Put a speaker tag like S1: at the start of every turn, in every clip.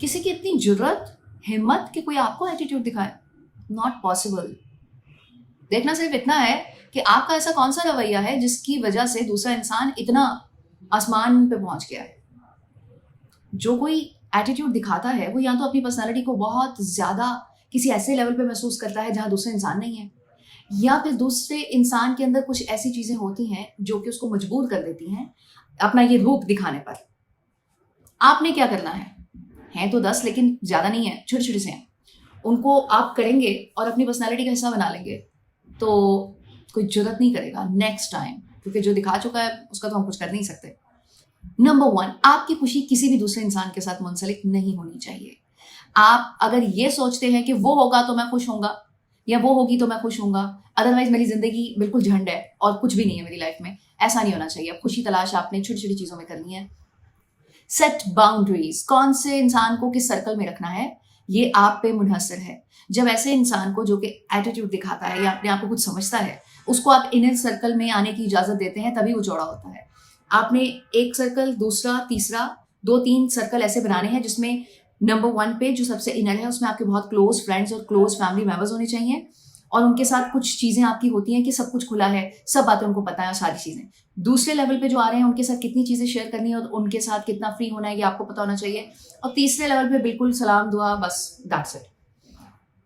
S1: किसी की इतनी जुर्रत, हिम्मत कि कोई आपको एटीट्यूड दिखाए? Not possible. देखना सिर्फ इतना है कि आपका ऐसा कौन सा रवैया है जिसकी वजह से दूसरा इंसान इतना आसमान पे पहुंच गया है। जो कोई एटीट्यूड दिखाता है वो या तो अपनी पर्सनालिटी को बहुत ज़्यादा किसी ऐसे लेवल पे महसूस करता है जहाँ दूसरे इंसान नहीं है, या फिर दूसरे इंसान के अंदर कुछ ऐसी चीज़ें होती हैं जो कि उसको मजबूर कर देती हैं अपना ये रूप दिखाने पर। आपने क्या करना है तो 10 लेकिन ज़्यादा नहीं है, छोटे छोटे से हैं, उनको आप करेंगे और अपनी पर्सनालिटी का हिस्सा बना लेंगे तो कोई जरूरत नहीं करेगा नेक्स्ट टाइम, क्योंकि जो दिखा चुका है उसका तो हम कुछ कर नहीं सकते। नंबर 1, आपकी खुशी किसी भी दूसरे इंसान के साथ मुंसलिक नहीं होनी चाहिए। आप अगर ये सोचते हैं कि वो होगा तो मैं खुश होऊंगा या वो होगी तो मैं खुश होऊंगा, अदरवाइज मेरी जिंदगी बिल्कुल झंड है और कुछ भी नहीं है मेरी लाइफ में, ऐसा नहीं होना चाहिए। खुशी तलाश आपने छोटी छोटी चीजों में करनी है। सेट बाउंड्रीज, कौन से इंसान को किस सर्कल में रखना है ये आप पे मुनहसर है। जब ऐसे इंसान को जो कि एटीट्यूड दिखाता है या अपने आप को कुछ समझता है उसको आप इनर सर्कल में आने की इजाजत देते हैं तभी वो चौड़ा होता है। आपने एक सर्कल, दूसरा, तीसरा, 2-3 सर्कल ऐसे बनाने हैं जिसमें नंबर 1 पे जो सबसे इनर है उसमें आपके बहुत क्लोज फ्रेंड्स और क्लोज फैमिली मेंबर्स होने चाहिए और उनके साथ कुछ चीजें आपकी होती हैं कि सब कुछ खुला है, सब बातें उनको पता है, सारी चीजें। दूसरे लेवल पे जो आ रहे हैं उनके साथ कितनी चीजें शेयर करनी है और उनके साथ कितना फ्री होना है ये आपको पता होना चाहिए। और तीसरे लेवल पे बिल्कुल सलाम दुआ, बस दैट्स इट।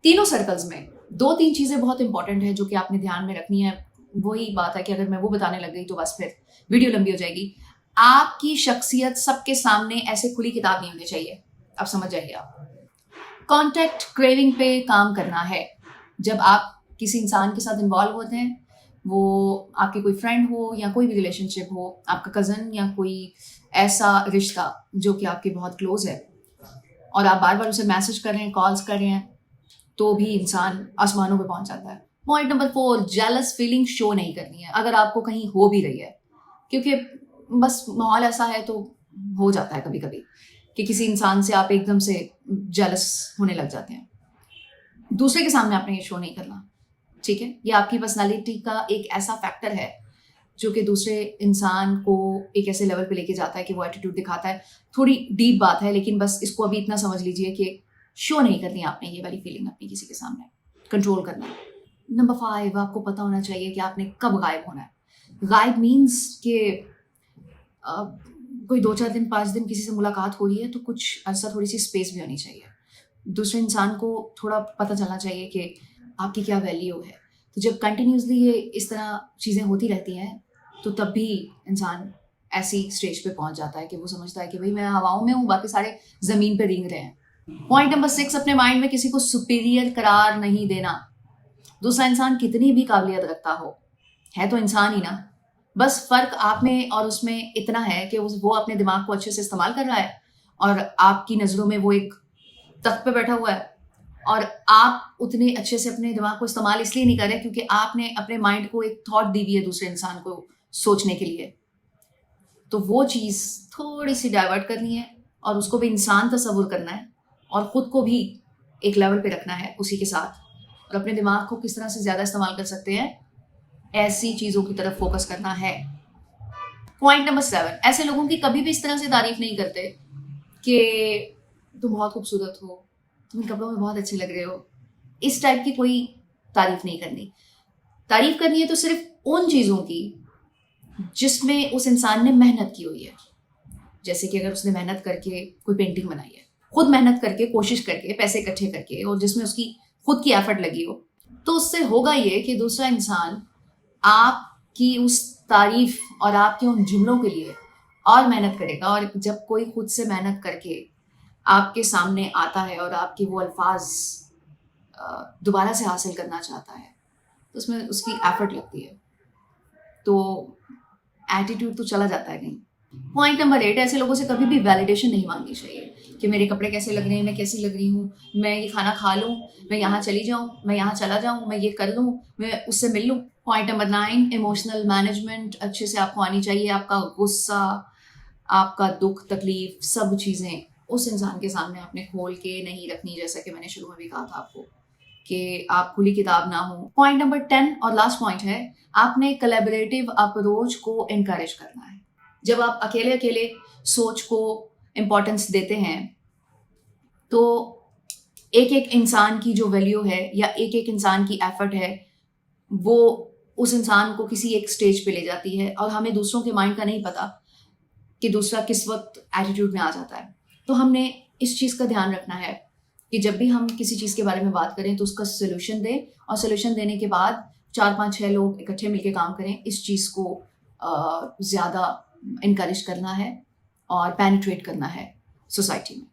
S1: तीनों सर्कल्स में 2-3 चीजें बहुत इंपॉर्टेंट है जो कि आपने ध्यान में रखनी है। वही बात है कि अगर मैं वो बताने लग गई तो बस फिर वीडियो लंबी हो जाएगी। आपकी शख्सियत सबके सामने ऐसे खुली किताब नहीं होनी चाहिए, अब समझ जाइए आप। कॉन्टेक्ट क्रेविंग पे काम करना है। जब आप किसी इंसान के साथ इन्वॉल्व होते हैं, वो आपके कोई फ्रेंड हो या कोई भी रिलेशनशिप हो, आपका कज़न या कोई ऐसा रिश्ता जो कि आपके बहुत क्लोज है और आप बार बार उसे मैसेज कर रहे हैं, कॉल्स कर रहे हैं, तो भी इंसान आसमानों पे पहुंच जाता है। Point number 4, jealous feeling show नहीं करनी है अगर आपको कहीं हो भी रही है, क्योंकि बस माहौल ऐसा है तो हो जाता है कभी कभी कि किसी इंसान से आप एकदम से जेलस होने लग जाते हैं। दूसरे के सामने आपने ये शो नहीं करना, ठीक है। ये आपकी पर्सनालिटी का एक ऐसा फैक्टर है जो कि दूसरे इंसान को एक ऐसे लेवल पे लेके जाता है कि वो एटीट्यूड दिखाता है। थोड़ी डीप बात है लेकिन बस इसको अभी इतना समझ लीजिए कि शो नहीं करनी आपने ये वाली फीलिंग अपनी किसी के सामने, कंट्रोल करना है। नंबर 5, आपको पता होना चाहिए कि आपने कब गायब होना है। गायब मीन्स कि कोई 2-4 दिन 5 दिन किसी से मुलाकात हो रही है तो कुछ ऐसा थोड़ी सी स्पेस भी होनी चाहिए। दूसरे इंसान को थोड़ा पता चलना चाहिए कि आपकी क्या वैल्यू है। तो जब कंटिन्यूसली ये इस तरह चीज़ें होती रहती हैं तो तब भी इंसान ऐसी स्टेज पे पहुंच जाता है कि वो समझता है कि भाई मैं हवाओं में हूँ, बाकी सारे ज़मीन पे रेंग रहे हैं। पॉइंट नंबर 6, अपने माइंड में किसी को सुपीरियर करार नहीं देना। दूसरा इंसान कितनी भी काबिलियत रखता हो, है तो इंसान ही ना। बस फर्क आप में और उसमें इतना है कि वो अपने दिमाग को अच्छे से इस्तेमाल कर रहा है और आपकी नज़रों में वो एक तख्त पे बैठा हुआ है और आप उतने अच्छे से अपने दिमाग को इस्तेमाल इसलिए नहीं कर रहे क्योंकि आपने अपने माइंड को एक थॉट दी हुई है दूसरे इंसान को सोचने के लिए। तो वो चीज़ थोड़ी सी डाइवर्ट करनी है और उसको भी इंसान तस्वुर करना है और ख़ुद को भी एक लेवल पे रखना है उसी के साथ, और अपने दिमाग को किस तरह से ज़्यादा इस्तेमाल कर सकते हैं ऐसी चीज़ों की तरफ फोकस करना है। पॉइंट नंबर 7, ऐसे लोगों की कभी भी इस तरह से तारीफ नहीं करते कि तुम बहुत खूबसूरत हो, तुम इन कपड़ों में बहुत अच्छे लग रहे हो। इस टाइप की कोई तारीफ नहीं करनी। तारीफ करनी है तो सिर्फ उन चीज़ों की जिसमें उस इंसान ने मेहनत की हुई है। जैसे कि अगर उसने मेहनत करके कोई पेंटिंग बनाई है, खुद मेहनत करके, कोशिश करके, पैसे इकट्ठे करके, और जिसमें उसकी खुद की एफर्ट लगी हो, तो उससे होगा ये कि दूसरा इंसान आपकी उस तारीफ और आपके उन जुमलों के लिए और मेहनत करेगा। और जब कोई खुद से मेहनत करके आपके सामने आता है और आपके वो अल्फाज दोबारा से हासिल करना चाहता है तो उसमें उसकी एफर्ट लगती है, तो एटीट्यूड तो चला जाता है कहीं। पॉइंट नंबर 8, ऐसे लोगों से कभी भी वैलिडेशन नहीं मांगनी चाहिए कि मेरे कपड़े कैसे लग रहे हैं, मैं कैसी लग रही हूँ, मैं ये खाना खा लूँ, मैं यहाँ चली जाऊँ, मैं यहाँ चला जाऊँ, मैं ये कर लूँ, मैं उससे मिल लूँ। पॉइंट नंबर 9, इमोशनल मैनेजमेंट अच्छे से आपको आनी चाहिए। आपका गुस्सा, आपका दुख, तकलीफ, सब चीज़ें उस इंसान के सामने आपने खोल के नहीं रखनी, जैसा कि मैंने शुरू में भी कहा था आपको कि आप खुली किताब ना हो। पॉइंट नंबर 10 और लास्ट पॉइंट है, आपने कोलैबोरेटिव अप्रोच को इनकरेज करना है। जब आप अकेले अकेले सोच को इम्पोर्टेंस देते हैं तो एक एक इंसान की जो वैल्यू है या एक एक इंसान की एफर्ट है वो उस इंसान को किसी एक स्टेज पे ले जाती है, और हमें दूसरों के माइंड का नहीं पता कि दूसरा किस वक्त एटीट्यूड में आ जाता है। तो हमने इस चीज़ का ध्यान रखना है कि जब भी हम किसी चीज़ के बारे में बात करें तो उसका सोल्यूशन दें, और सोल्यूशन देने के बाद 4 5 6 लोग इकट्ठे मिलकर काम करें। इस चीज़ को ज़्यादा इनकरेज करना है और पेनिट्रेट करना है सोसाइटी में।